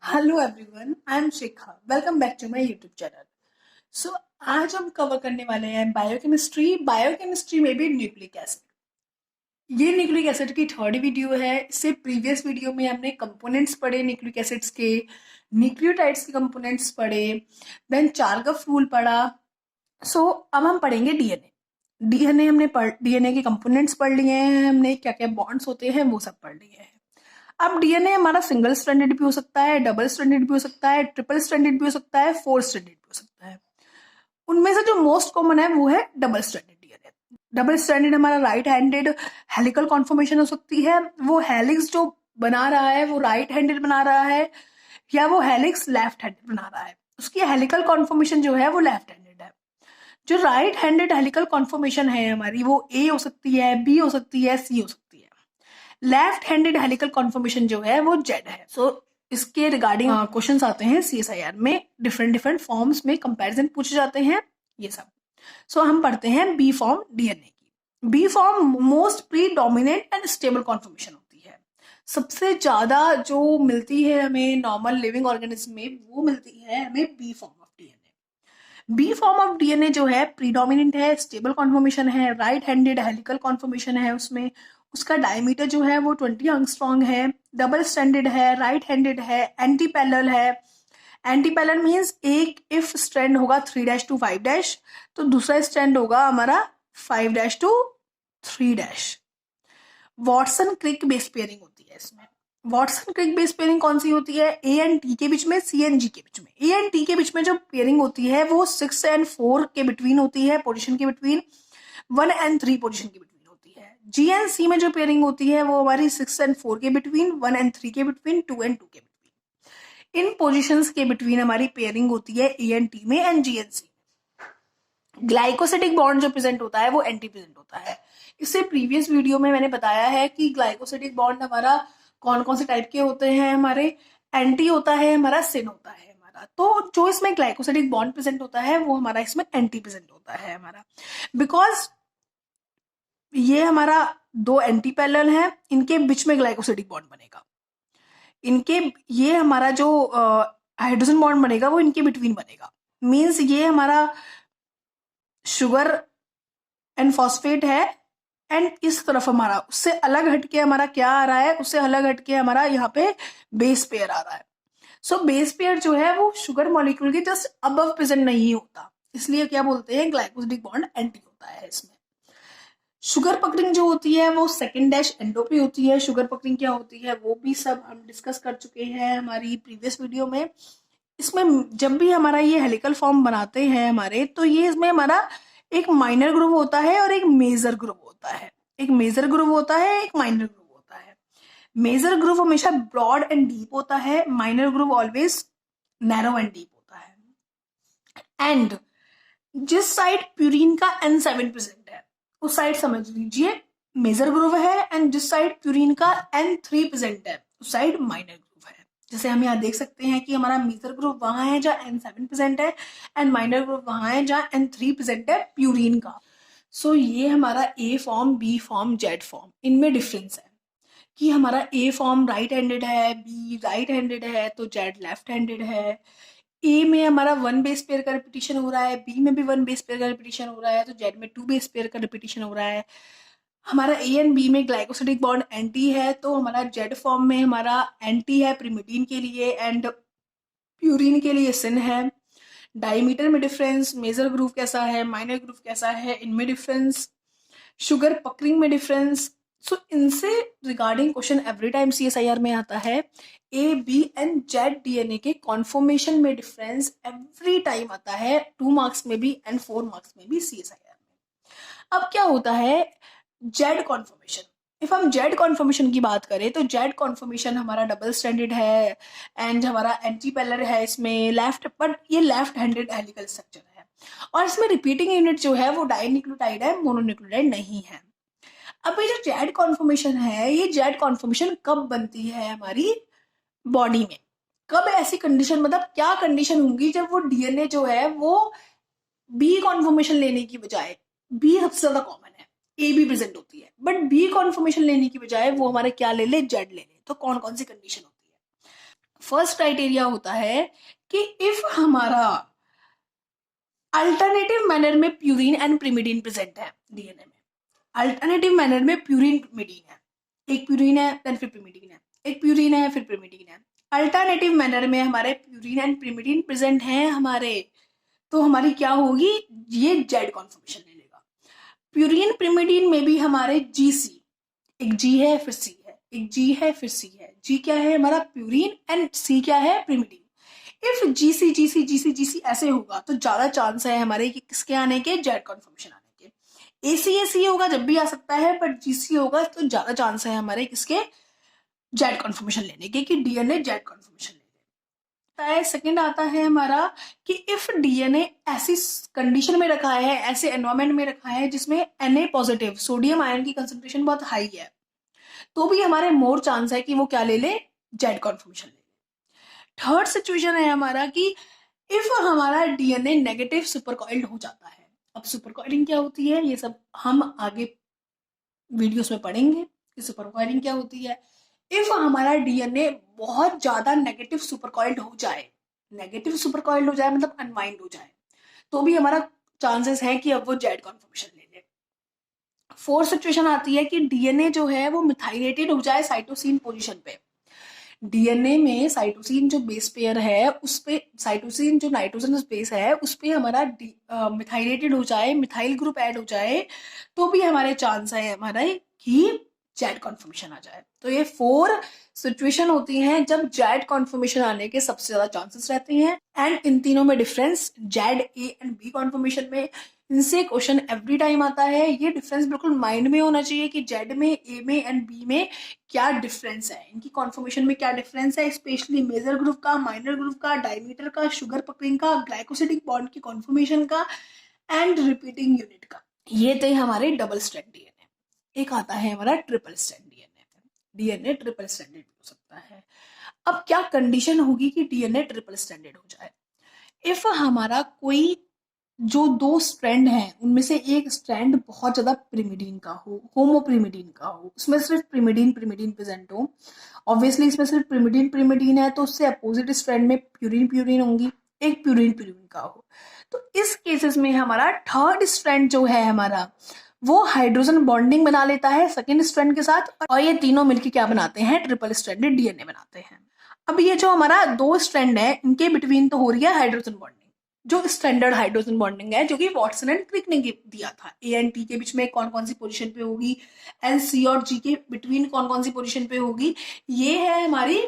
Hello everyone, I am Shikha. Welcome back to my YouTube channel. So आज हम cover करने वाले हैं बायोकेमिस्ट्री में भी न्यूक्लिक एसिड। ये न्यूक्लिक एसिड की थर्ड वीडियो है। इससे प्रीवियस वीडियो में हमने कंपोनेंट्स पढ़े न्यूक्लिक एसिड्स के, न्यूक्लियोटाइड्स के कंपोनेंट्स पढ़े, देन चार्गफ रूल पढ़ा। अब हम पढ़ेंगे डीएनए। डीएनए के कंपोनेंट्स पढ़ लिए हैं हमने, क्या क्या बॉन्ड्स होते हैं वो सब पढ़ लिए हैं। अब डीएनए हमारा सिंगल स्ट्रैंडेड भी हो सकता है, डबल स्ट्रैंडेड भी हो सकता है, ट्रिपल स्ट्रैंडेड भी हो सकता है, फोर स्ट्रैंडेड भी हो सकता है। उनमें से जो मोस्ट कॉमन है वो है double stranded DNA. Double stranded हमारा राइट हैंडेड हेलिकल कॉन्फॉर्मेशन हो सकती है। वो हेलिक्स जो बना रहा है वो राइट हैंडेड बना रहा है, या वो हेलिक्स लेफ्ट हैंडेड बना रहा है, उसकी हेलिकल कॉन्फॉर्मेशन जो है वो लेफ्ट हैंडेड है। जो राइट हैंडेड हेलिकल कॉन्फॉर्मेशन है हमारी, वो ए हो सकती है, बी हो सकती है, सी हो सकती है। लेफ्ट हैंडेड हेलिकल कॉन्फॉर्मेशन जो है वो जेड है। इसके रिगार्डिंग क्वेश्चंस आते हैं सीएसआईआर में, डिफरेंट डिफरेंट फॉर्म्स में कंपैरिजन पूछे जाते हैं ये सब। हम पढ़ते हैं बी फॉर्म डीएनए की। B form most predominant and stable conformation होती है। सबसे ज्यादा जो मिलती है हमें नॉर्मल लिविंग ऑर्गेनिज्म में, वो मिलती है हमें B form of DNA. B form of DNA जो है प्रीडोमिनेंट है, स्टेबल कॉन्फॉर्मेशन है, राइट हैंडेड हेलिकल कॉन्फॉर्मेशन है उसमें। उसका डायमीटर जो है वो 20 एंगस्ट्रॉन्ग है, डबल स्ट्रैंडेड है, राइट हैंडेड है, एंटी पैरेलल है। एंटी पैरेलल मीन्स एक इफ स्ट्रैंड होगा 3' to 5', तो दूसरा स्ट्रैंड होगा हमारा 5' to 3'। Watson Crick base pairing होती है इसमें। वॉटसन क्रिक बेस पेयरिंग कौन सी होती है? ए एंड टी के बीच में, सी एंड जी के बीच में। ए एंड टी के बीच में जो पेयरिंग होती है वो 6 and 4 के बिटवीन होती है, पोजिशन के बिटवीन। 1 and 3 पोजिशन के बिटवीन होती है। जी एंड सी में जो पेयरिंग होती है वो हमारी 6 and 4 के बिटवीन, 1 and 3 के बिटवीन, 2 and 2 के बिटवीन। इन पोजिशंस के बिटवीन हमारी पेयरिंग होती है ए एंड टी में and G and C. Glycosidic bond जो प्रेजेंट होता है वो एंटी प्रेजेंट होता है। इससे प्रीवियस वीडियो में मैंने बताया है कि ग्लाइकोसिडिक बॉन्ड हमारा कौन कौन से टाइप के होते हैं हमारे। एंटी होता है हमारा, सिन होता है हमारा। तो जो इसमें ग्लाइकोसिडिक बॉन्ड प्रेजेंट होता है वो हमारा इसमें एंटी प्रेजेंट होता है हमारा, बिकॉज ये हमारा दो एंटी पैरेलल है, इनके बीच में ग्लाइकोसिडिक बॉन्ड बनेगा। इनके ये हमारा जो हाइड्रोजन बॉन्ड बनेगा वो इनके बिटवीन बनेगा। मीन्स ये हमारा शुगर एंड फॉस्फेट है, एंड इस तरफ हमारा उससे अलग हटके हमारा क्या आ रहा है, उससे अलग हटके हमारा यहाँ पे बेस पेयर आ रहा है। बेस पेयर जो है वो शुगर मॉलिक्यूल के जस्ट अबव प्रेजेंट नहीं होता, इसलिए क्या बोलते हैं, ग्लाइकोसिडिक बॉन्ड एंटी होता है इसमें। शुगर पकड़िंग जो होती है वो सेकेंड डैश एंडो पे होती है। शुगर पकड़िंग क्या होती है वो भी सब हम डिस्कस कर चुके हैं हमारी प्रीवियस वीडियो में। इसमें जब भी हमारा ये हेलिकल फॉर्म बनाते हैं हमारे, तो ये इसमें हमारा एक माइनर ग्रुप होता है और एक मेजर ग्रुप होता है। एक मेजर ग्रुप होता है, एक माइनर ग्रुप होता है। मेजर ग्रुप हमेशा ब्रॉड एंड डीप होता है, minor group always narrow and deep होता है। एंड जिस साइड प्यूरिन का N7 प्रेजेंट है उस साइड समझ लीजिए मेजर ग्रुप है, एंड जिस साइड प्यूरिन का N3 प्रेजेंट है उस साइड माइनर ग्रुप है। जैसे हम यहाँ देख सकते हैं कि हमारा मेजर ग्रुप वहां है जहाँ N7 प्रेजेंट है, एंड माइनर ग्रुप वहां है जहाँ N3 प्रेजेंट है प्यूरिन का। ये हमारा A form, B form, Z form, इनमें डिफरेंस है कि हमारा ए फॉर्म राइट हैंडेड है, बी राइट हैंडेड है, तो जेड लेफ्ट हैंडेड है। ए में हमारा 1 बेस पेयर का रिपीटिशन हो रहा है, बी में भी 1 बेस पेयर का रिपीटिशन हो रहा है, तो जेड में 2 बेस पेयर का रिपीटिशन हो रहा है। हमारा ए एंड बी में ग्लाइकोसिडिक बॉन्ड एंटी है, तो हमारा जेड फॉर्म में हमारा एंटी है प्रिमिडीन के लिए एंड प्यूरिन के लिए सिन है। डायमीटर में डिफरेंस, मेजर ग्रुप कैसा है, माइनर ग्रुप कैसा है, इनमें डिफरेंस, शुगर पकरिंग में डिफरेंस। इनसे regarding question every time CSIR में आता है। A B and Z DNA के कॉन्फॉर्मेशन में डिफरेंस एवरी टाइम आता है, 2 मार्क्स में भी एंड 4 मार्क्स में भी सीएसआईआर में। अब क्या होता है जेड कॉन्फॉर्मेशन। इफ हम जेड कॉन्फॉर्मेशन की बात करें तो जेड कॉन्फॉर्मेशन हमारा डबल स्ट्रैंडेड है एंड हमारा एंटी पैरेलल है इसमें लेफ्ट, बट ये लेफ्ट हैंडेड हेलिकल स्ट्रक्चर है, और इसमें रिपीटिंग यूनिट जो है वो डाइन्यूक्लियोटाइड है, मोनोन्यूक्लियोटाइड नहीं है। अब ये जो जेड कॉन्फॉर्मेशन है, ये जेड कॉन्फॉर्मेशन कब बनती है हमारी बॉडी में? कब ऐसी कंडीशन, मतलब क्या कंडीशन होंगी जब वो डीएनए जो है वो बी कॉन्फॉर्मेशन लेने की बजाय, बी सबसे ज्यादा कॉमन है, ए भी प्रेजेंट होती है, बट बी कॉन्फॉर्मेशन लेने की बजाय वो हमारे क्या ले ले, जेड ले ले, तो कौन कौन सी कंडीशन होती है? फर्स्ट क्राइटेरिया होता है कि इफ हमारा अल्टरनेटिव मैनर में प्यूरिन एंड प्रिमिडीन प्रेजेंट है डीएनए में, अल्टरनेटिव मैनर में प्यूरिन प्रिमिडीन है, एक प्यूरिन है देन फिर प्रिमिडीन है, एक प्यूरिन है फिर प्रिमिडीन है, अल्टरनेटिव मैनर में हमारे प्यूरिन एंड प्रिमिडीन प्रेजेंट हैं हमारे, तो हमारी क्या होगी, ये जेड कॉन्फॉर्मेशन ले लेगा। प्यूरिन प्रिमिडीन में भी हमारे जीसी, एक जी है फिर सी है, एक जी है फिर सी है, जी क्या है हमारा प्यूरिन एंड सी क्या है pyrimidine. If GC GC GC GC ऐसे होगा तो ज्यादा चांस है हमारे कि किसके आने के, जेड कॉन्फॉर्मेशन आने के। एसी होगा जब भी आ सकता है, बट जीसी होगा तो ज्यादा चांस है हमारे किसके, जेड कॉन्फॉर्मेशन लेने के, कि डीएनए जेड कॉन्फॉर्मेशन ले ले। सेकंड आता है हमारा कि इफ डीएनए ऐसी कंडीशन में रखा है, ऐसे एनवायरमेंट में रखा है जिसमें Na पॉजिटिव सोडियम आयन की कंसेंट्रेशन बहुत हाई है, तो भी हमारे मोर चांस है कि वो क्या ले ले, जेड कॉन्फॉर्मेशन ले ले। थर्ड सिचुएशन है हमारा कि इफ हमारा डीएनए नेगेटिव सुपरकॉइल्ड हो जाता है। अब सुपरकॉइलिंग क्या होती है, ये सब हम आगे वीडियोस में पढ़ेंगे कि सुपरकॉइलिंग क्या होती है। इफ हमारा डीएनए बहुत ज्यादा नेगेटिव सुपरकॉइल्ड हो जाए, नेगेटिव सुपरकॉइल्ड हो जाए मतलब अनवाइंड हो जाए, तो भी हमारा चांसेस है कि अब वो जेड कॉन्फॉर्मेशन ले ले। फोर्थ सिचुएशन आती है कि डीएनए जो है वो मिथाइलेटेड हो जाए साइटोसिन पोजीशन पे। डीएनए में साइटोसिन जो बेस पेयर है उस पे, साइटोसिन जो नाइट्रोजनस बेस है उस पे हमारा मिथाइलेटेड हो जाए, मिथाइल ग्रुप ऐड हो जाए, तो भी हमारे चांस है हमारा कि जेड कॉन्फॉर्मेशन आ जाए। तो ये 4 सिचुएशन होती हैं जब जेड कॉन्फॉर्मेशन आने के सबसे ज्यादा चांसेस रहते हैं। एंड इन तीनों में difference Z A and B conformation में, इनसे क्वेश्चन एवरी टाइम आता है। ये डिफरेंस बिल्कुल माइंड में होना चाहिए कि जेड में, ए में एंड बी में क्या डिफरेंस है, इनकी कॉन्फॉर्मेशन में क्या डिफरेंस है, स्पेशली मेजर ग्रुप का, माइनर ग्रुप का, डायमीटर का, शुगर पकड़िंग का, ग्लाइकोसिडिक बॉन्ड की कॉन्फॉर्मेशन का एंड रिपीटिंग यूनिट का। ये थे हमारे डबल स्ट्रैंड डीएनए। एक आता है हमारा triple strand DNA. DNA triple stranded हो सकता है। अब क्या कंडीशन होगी कि डीएनए ट्रिपल स्ट्रैंडेड हो जाए। इफ हमारा कोई जो 2 स्ट्रैंड हैं उनमें से एक स्ट्रैंड बहुत ज्यादा प्रिमिडीन का हो, होमोप्रिमिडीन का हो, उसमें सिर्फ प्रिमिडीन प्रिमिडीन प्रेजेंट हो, ऑब्वियसली इसमें सिर्फ प्रिमिडीन प्रिमिडीन है तो उससे अपोजिट स्ट्रैंड में प्यूरिन प्यूरिन होंगी, एक प्यूरिन प्यूरिन का हो, तो इस केसेस में हमारा थर्ड स्ट्रैंड जो है हमारा वो हाइड्रोजन बॉन्डिंग बना लेता है सेकेंड स्ट्रैंड के साथ, और ये तीनों मिलकर क्या बनाते हैं, ट्रिपल स्ट्रैंडेड डीएनए बनाते हैं। अब ये जो हमारा 2 स्ट्रैंड है इनके बिटवीन तो हो रही है हाइड्रोजन बॉन्डिंग, जो स्टैंडर्ड हाइड्रोजन बॉन्डिंग है जो कि वॉटसन एंड क्रिक ने दिया था। ए एंड टी के बीच में कौन कौन सी पोजीशन पे होगी, एंड सी और जी के बिटवीन कौन कौन सी पोजीशन पे होगी, ये है हमारी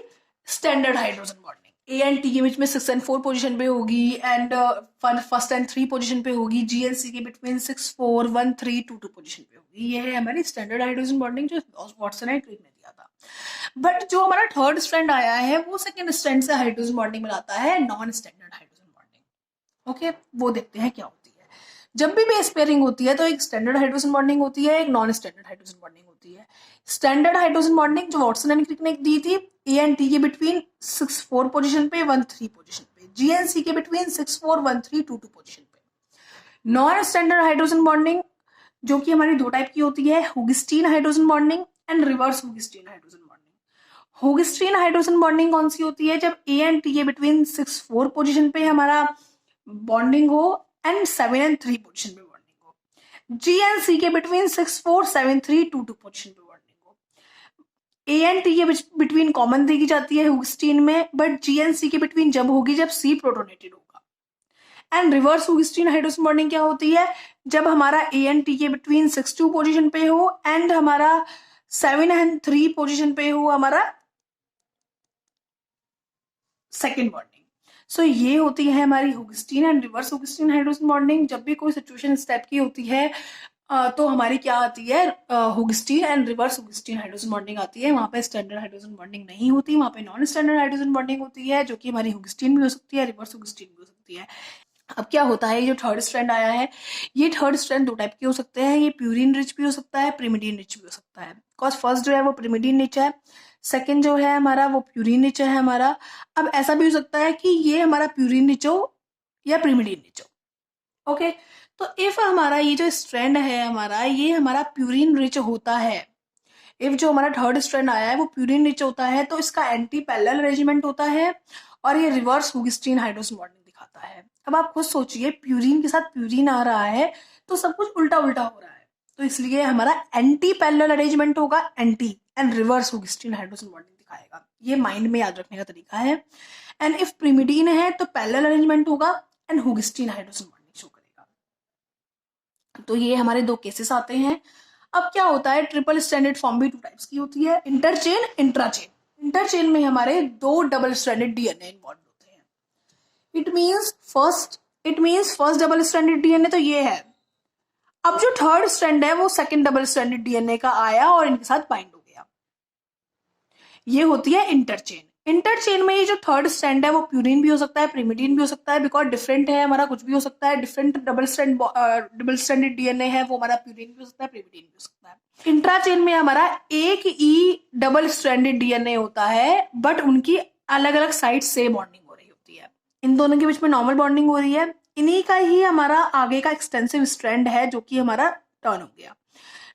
standard hydrogen bonding. A and T के बीच में 6 and 4 पोजीशन पे होगी, एंड फर्स्ट एंड 3 पोजीशन पे होगी, जी एंड सी के बिटवीन 6 4 1 3 2 2 पोजीशन पे होगी। ये है हमारी स्टैंडर्ड हाइड्रोजन बॉन्डिंग जो वॉटसन एंड क्रिक ने दिया था। बट जो हमारा थर्ड स्ट्रैंड आया है वो सेकेंड स्ट्रैंड से हाइड्रोजन बॉन्डिंग बनाता है, non standard hydrogen bonding. Okay, वो देखते हैं क्या होती है। जब भी बेस पेयरिंग होती है तो एक स्टैंडर्ड हाइड्रोजन बॉन्डिंग होती है, एक नॉन स्टैंडर्ड हाइड्रोजन बॉन्डिंग होती है। स्टैंडर्ड हाइड्रोजन बॉन्डिंग जो वॉटसन एंड क्रिक ने दी थी, ए एंड टी के बिटवीन 6 4 पोजीशन पे 1 3 पोजीशन पे, जी एंड सी के बिटवीन 6 4 1 3 2 2 पोजीशन पे। नॉन स्टैंडर्ड हाइड्रोजन बॉन्डिंग जो कि हमारी 2 टाइप की होती है, Hoogsteen hydrogen bonding and reverse Hoogsteen hydrogen bonding. Hoogsteen hydrogen bonding कौन सी होती है, जब ए एंड टी के बिटवीन 6 4 पोजीशन पे हमारा बॉन्डिंग हो एंड 7 and 3 पोजीशन पे बॉन्डिंग हो। जी एंड सी के बिटवीन 6 4 7 3 2 2 पोजीशन पे बॉन्डिंग हो। ए एंड टी के बिटवीन कॉमन देखी जाती है हुगिस्टीन में, बट जी एंड सी के बिटवीन जब होगी जब सी प्रोटोनेटेड होगा। And reverse Hoogsteen hydrogen bonding क्या होती है, जब हमारा ए एंड टी के बिटवीन 6 2 पोजीशन पे हो एंड हमारा 7 and 3 पोजीशन पे हो हमारा सेकेंड बॉन्डिंग। सो ये होती है हमारी हुगिस्टीन and reverse Hoogsteen hydrogen bonding. जब भी कोई सिचुएशन इस टाइप की होती है तो हमारी क्या आती है, हुगिस्टीन and reverse Hoogsteen hydrogen bonding आती है। वहां पे स्टैंडर्ड हाइड्रोजन बॉन्डिंग नहीं होती, वहां पे नॉन स्टैंडर्ड हाइड्रोजन बॉन्डिंग होती है, जो कि हमारी हुगिस्टीन भी हो सकती है, रिवर्स हुगिस्टीन भी हो सकती है। अब क्या होता है, ये जो थर्ड स्ट्रैंड आया है, ये थर्ड स्ट्रैंड 2 टाइप के हो सकते हैं, ये प्यूरिन रिच भी हो सकता है, प्रिमिडीन रिच भी हो सकता है। बिकॉज फर्स्ट जो है वो प्रिमिडीन रिच है, सेकंड जो है हमारा वो प्यूरिन रिच है हमारा। अब ऐसा भी हो सकता है कि ये हमारा प्यूरिन रिच हो या प्रिमिडीन रिच हो। ओके, तो इफ हमारा ये जो स्ट्रैंड है हमारा, ये हमारा प्यूरिन रिच होता है, इफ जो हमारा थर्ड स्ट्रैंड आया है वो प्यूरिन रिच होता है तो इसका एंटी पैरेलल अरेंजमेंट होता है और ये रिवर्स हुगिस्टीन हाइड्रोजन बॉन्डिंग दिखाता है। अब आप खुद सोचिए, प्यूरिन के साथ प्यूरिन आ रहा है तो सब कुछ उल्टा उल्टा हो रहा है, तो इसलिए हमारा एंटी पैरेलल अरेंजमेंट होगा, anti and reverse Hoogsteen hydrogen bonding दिखाएगा। ये माइंड में याद रखने का तरीका है। एंड इफ प्रिमिडीन है तो पैरेलल अरेंजमेंट होगा एंड हुगिस्टीन हाइड्रोजन बॉन्डिंग शो करेगा। तो ये हमारे दो केसेस आते हैं। अब क्या होता है, ट्रिपल स्ट्रैंडेड फॉर्म भी टू टाइप्स की होती है, इंटरचेन, इंट्राचेन। इंटरचेन में हमारे दो डबल स्ट्रैंडेड डीएनए इन्वॉल्व होते हैं। It means first double stranded DNA तो ये है। अब जो थर्ड स्ट्रैंड है वो सेकंड डबल स्ट्रैंडेड डीएनए का आया और इनके साथ बाइंड हो गया, ये होती है इंटरचेन। इंटरचेन में ये जो थर्ड स्ट्रैंड है वो प्यूरिन भी हो सकता है, प्रिमिडीन भी हो सकता है, बिकॉज डिफरेंट है हमारा, कुछ भी हो सकता है। डिफरेंट डबल स्ट्रैंडेड डीएनए है, वो हमारा प्यूरिन भी हो सकता है, प्रिमिडीन भी हो सकता है। इंट्राचेन में हमारा एक ही डबल स्ट्रैंडेड डीएनए होता है, बट उनकी अलग अलग साइड से बॉन्डिंग हो रही होती है। इन दोनों के बीच में नॉर्मल बॉन्डिंग हो रही है। इन्हीं का ही हमारा आगे का एक्सटेंसिव स्ट्रैंड है जो कि हमारा टर्न हो गया,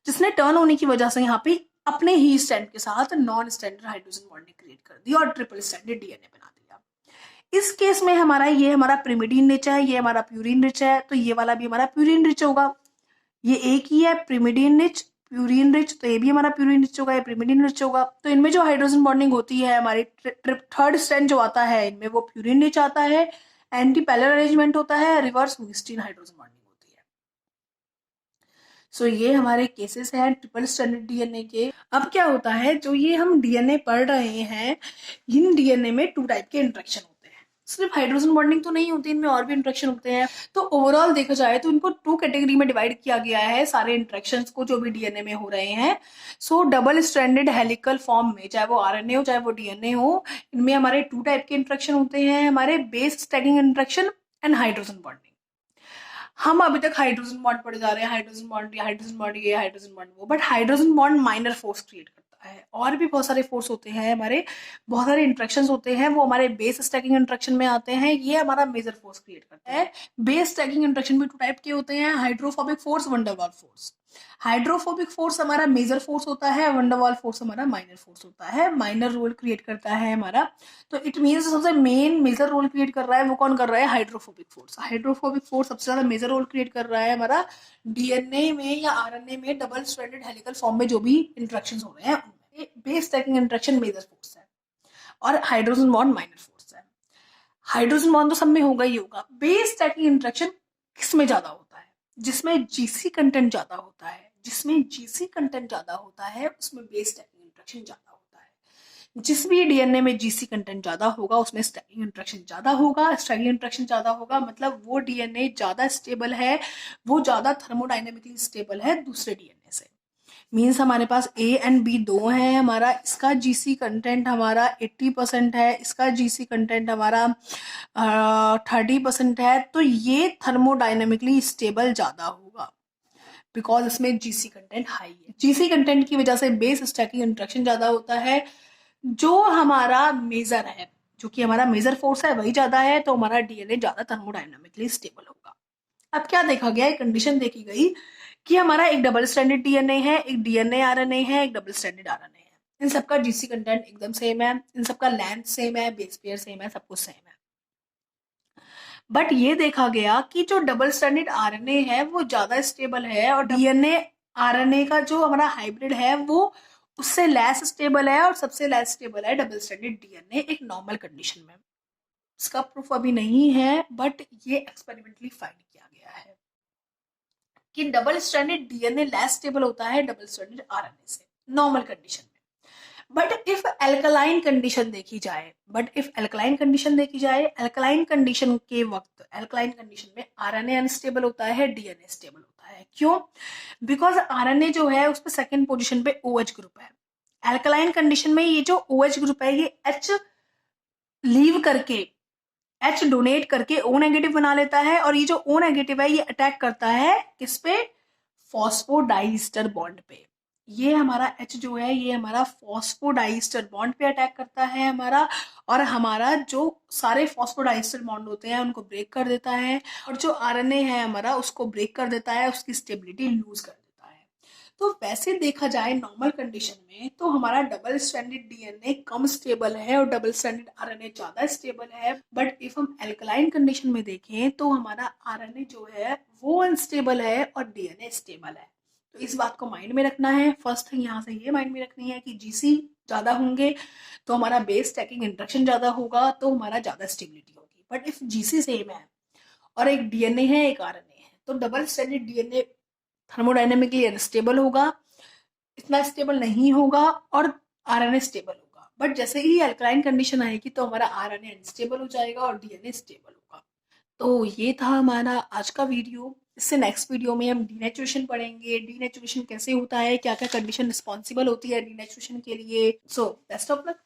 जिसने टर्न होने की वजह से यहाँ पे अपने ही स्ट्रैंड के साथ non standard hydrogen bonding create कर दी और ट्रिपल स्ट्रैंडेड डीएनए बना दिया। इस केस में ये हमारा प्रिमिडीन रिच है, ये हमारा प्यूरिन रिच है, तो ये वाला भी हमारा प्यूरिन रिच होगा। ये एक ही है, प्रिमिडीन रिच, प्यूरिन रिच, तो ये भी हमारा प्यूरिन रिच होगा, ये प्रिमिडीन रिच होगा। तो इनमें जो हाइड्रोजन बॉन्डिंग होती है हमारी थर्ड स्ट्रैंड जो आता है इनमें वो प्यूरिन रिच आता है, एंटी पैरेलल अरेंजमेंट होता है, रिवर्स हुगिस्टीन हाइड्रोजन बॉन्डिंग होती है। सो ये हमारे केसेस हैं ट्रिपल स्ट्रैंडेड डीएनए के। अब क्या होता है, जो ये हम डीएनए पढ़ रहे हैं, इन डीएनए में टू टाइप के इंट्रैक्शन होते हैं। सिर्फ हाइड्रोजन बॉन्डिंग तो नहीं होती, इनमें और भी इंट्रैक्शन होते हैं। तो ओवरऑल देखा जाए तो इनको टू कैटेगरी में डिवाइड किया गया है सारे इंट्रैक्शंस को जो भी डीएनए में हो रहे हैं। सो डबल स्ट्रैंडेड हेलिकल फॉर्म में, चाहे वो आरएनए हो चाहे वो डीएनए हो, इनमें हमारे टू टाइप के इंट्रैक्शन होते हैं, हमारे base stacking interaction and hydrogen bonding. हम अभी तक हाइड्रोजन बॉन्ड पढ़े जा रहे हैं, हाइड्रोजन बॉन्ड, हाइड्रोजन बॉन्ड ये, हाइड्रोजन बॉन्ड वो, but hydrogen bond minor force create करता है। और भी बहुत सारे फोर्स होते हैं हमारे, बहुत सारे इंट्रैक्शंस होते हैं, वो हमारे बेस स्टैकिंग इंट्रैक्शन में आते हैं। ये हमारा मेजर फोर्स क्रिएट करता है। बेस स्टैकिंग इंट्रैक्शन भी टू टाइप के होते हैं, हाइड्रोफोबिक फोर्स, वंडर वाल फोर्स। हाइड्रोफोबिक फोर्स हमारा मेजर फोर्स होता है, वंडर वाल फोर्स हमारा माइनर फोर्स होता है, माइनर रोल क्रिएट करता है हमारा। तो इट मीन्स सबसे मेन मेजर रोल क्रिएट कर रहा है वो कौन कर रहा है, हाइड्रोफोबिक फोर्स। हाइड्रोफोबिक फोर्स सबसे ज्यादा मेजर रोल क्रिएट कर रहा है हमारा डीएनए में या आरएनए में डबल स्ट्रैंडेड हेलिकल फॉर्म में जो भी इंट्रैक्शन हो रहे हैं उनमें। Base stacking interaction major force है और हाइड्रोजन बॉन्ड माइनर फोर्स है। हाइड्रोजन बॉन्ड तो सब में होगा ही होगा। बेस स्टैकिंग इंट्रैक्शन किस में ज्यादा होता है, जिसमें जीसी कंटेंट ज्यादा होता है। जिसमें जीसी कंटेंट ज्यादा होता है उसमें बेस स्टैकिंग इंट्रैक्शन ज्यादा होता है। जिस भी डीएनए में जीसी कंटेंट ज्यादा होगा उसमें स्टैकिंग इंट्रैक्शन ज्यादा होगा। स्टैकिंग इंट्रैक्शन ज्यादा होगा मतलब वो डीएनए ज्यादा स्टेबल है, वो ज्यादा थर्मोडायनेमिकली स्टेबल है दूसरे डीएनए से। मीन्स हमारे पास ए एंड बी दो हैं, हमारा इसका जीसी कंटेंट हमारा 80% है, इसका जीसी कंटेंट हमारा 30% है, तो ये थर्मोडायनेमिकली स्टेबल ज्यादा होगा बिकॉज इसमें जीसी कंटेंट हाई है। जीसी कंटेंट की वजह से बेस स्टैकिंग इंट्रैक्शन ज्यादा होता है। जो हमारा मेजर है, जो कि हमारा मेजर फोर्स है वही ज्यादा है, तो हमारा डीएनए ज्यादा थर्मोडायनेमिकली स्टेबल होगा। अब क्या देखा गया, एक कंडीशन देखी गई कि हमारा एक डबल स्ट्रैंडेड डीएनए है, एक डीएनए आरएनए है, एक डबल स्ट्रैंडेड आरएनए है। इन सबका जीसी कंटेंट एकदम सेम है, इन सबका लेंथ सेम है, बेस पेयर सेम है, सब कुछ सेम है। बट ये देखा गया कि जो डबल स्ट्रैंडेड आरएनए है वो ज्यादा स्टेबल है और डीएनए आरएनए का जो हमारा हाइब्रिड है वो उससे लेस स्टेबल है, और सबसे लेस स्टेबल है डबल स्ट्रैंडेड डीएनए एक नॉर्मल कंडीशन में। इसका प्रूफ अभी नहीं है बट ये एक्सपेरिमेंटली फाइंड किया गया है कि double stranded DNA less stable होता है डबल स्ट्रैंडेड आरएनए से नॉर्मल कंडीशन में। बट इफ अल्कलाइन कंडीशन देखी जाए, अल्कलाइन कंडीशन के वक्त अल्कलाइन कंडीशन में आरएनए अनस्टेबल होता है, डीएनए स्टेबल होता है। क्यों? बिकॉज आरएनए जो है उस पर सेकेंड पोजिशन पे OH ग्रुप है। अल्कलाइन कंडीशन में ये जो OH ग्रुप है ये H लीव करके, H डोनेट करके O नेगेटिव बना लेता है, और ये जो O नेगेटिव है ये अटैक करता है किस पे, फॉस्फोडाइस्टर बॉन्ड पे। ये हमारा H जो है ये हमारा फॉस्फोडाइस्टर बॉन्ड पे अटैक करता है हमारा, और हमारा जो सारे फॉस्फोडाइस्टर बॉन्ड होते हैं उनको ब्रेक कर देता है, और जो आरएनए है हमारा उसको ब्रेक कर देता है, उसकी स्टेबिलिटी लूज कर देता है। तो वैसे देखा जाए नॉर्मल कंडीशन में तो हमारा डबल स्ट्रैंडेड डीएनए कम स्टेबल है और डबल स्ट्रैंडेड आरएनए ज्यादा स्टेबल है। बट इफ हम एल्कलाइन कंडीशन में देखें तो हमारा आरएनए जो है वो अनस्टेबल है और डीएनए स्टेबल है। तो इस बात को माइंड में रखना है। फर्स्ट थिंग यहाँ से ये माइंड में रखनी है कि जीसी ज्यादा होंगे तो हमारा बेस स्टैकिंग इंटरेक्शन ज्यादा होगा, तो हमारा ज्यादा स्टेबिलिटी होगी। बट इफ जीसी सेम है और एक डीएनए है एक आरएनए है तो double stranded DNA thermodynamically unstable होगा, इतना स्टेबल नहीं होगा, और आरएनए स्टेबल होगा। बट जैसे ही अल्कलाइन कंडीशन आएगी तो हमारा आरएनए अनस्टेबल हो जाएगा और डीएनए स्टेबल होगा। तो ये था हमारा आज का वीडियो। इससे नेक्स्ट वीडियो में हम डीनेचुरेशन पढ़ेंगे, डीनेचुरेशन कैसे होता है, क्या क्या कंडीशन रिस्पॉन्सिबल होती है डीनेचुरेशन के लिए। So best of luck.